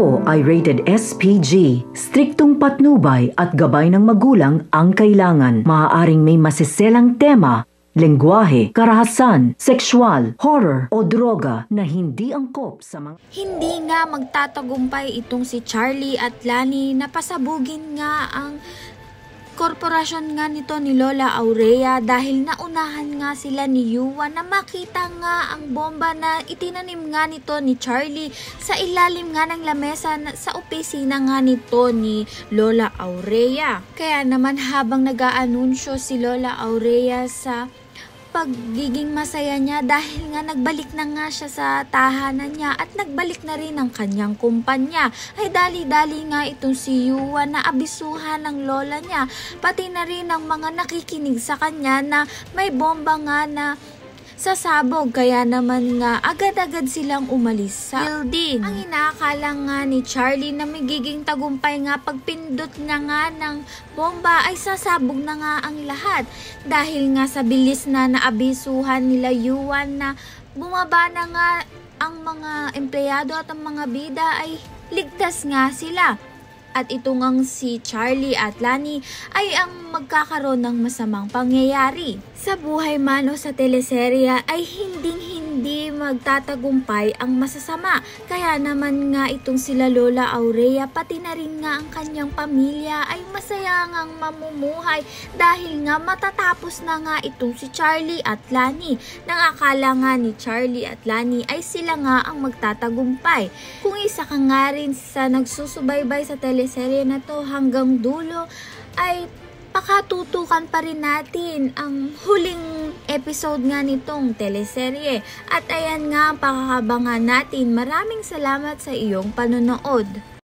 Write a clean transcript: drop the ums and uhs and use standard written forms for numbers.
Ito ay rated SPG. Striktong patnubay at gabay ng magulang ang kailangan. Maaaring may masiselang tema, lengguwahe, karahasan, sexual, horror o droga na hindi angkop sa mga... Hindi nga magtatagumpay itong si Charlie at Lani na pasabugin nga ang korporasyon nga nito ni Lola Aurea dahil naunahan nga sila ni Yuan na makita nga ang bomba na itinanim nga nito ni Charlie sa ilalim nga ng lamesa sa opisina nga nito ni Lola Aurea. Kaya naman habang nag-aanunsyo si Lola Aurea sa pagiging masaya niya dahil nga nagbalik na nga siya sa tahanan niya at nagbalik na rin ang kanyang kumpanya, ay dali-dali nga itong si Yuan na abisuhan ng lola niya pati na rin ang mga nakikinig sa kanya na may bomba nga na sasabog, kaya naman nga agad-agad silang umalis sa building. Ang inaakala nga ni Charlie na magiging tagumpay nga pagpindot niya nga ng bomba ay sasabog na nga ang lahat dahil nga sa bilis na naabisuhan nila Yuan na bumaba na nga ang mga empleyado at ang mga bida ay ligtas nga sila. At ito ngang si Charlie at Lani ay ang magkakaroon ng masamang pangyayari. Sa buhay man o sa teleserya ay hindi magtatagumpay ang masasama. Kaya naman nga itong sila Lola Aurea pati na rin nga ang kanyang pamilya ay masaya ngang mamumuhay dahil nga matatapos na nga itong si Charlie at Lani. Nang akala nga ni Charlie at Lani ay sila nga ang magtatagumpay. Kung isa ka nga rin sa nagsusubaybay sa teleserye na to hanggang dulo ay pakatutukan pa rin natin ang huling episode nga nitong teleserye. At ayan nga ang pakakabangan natin. Maraming salamat sa iyong panonood.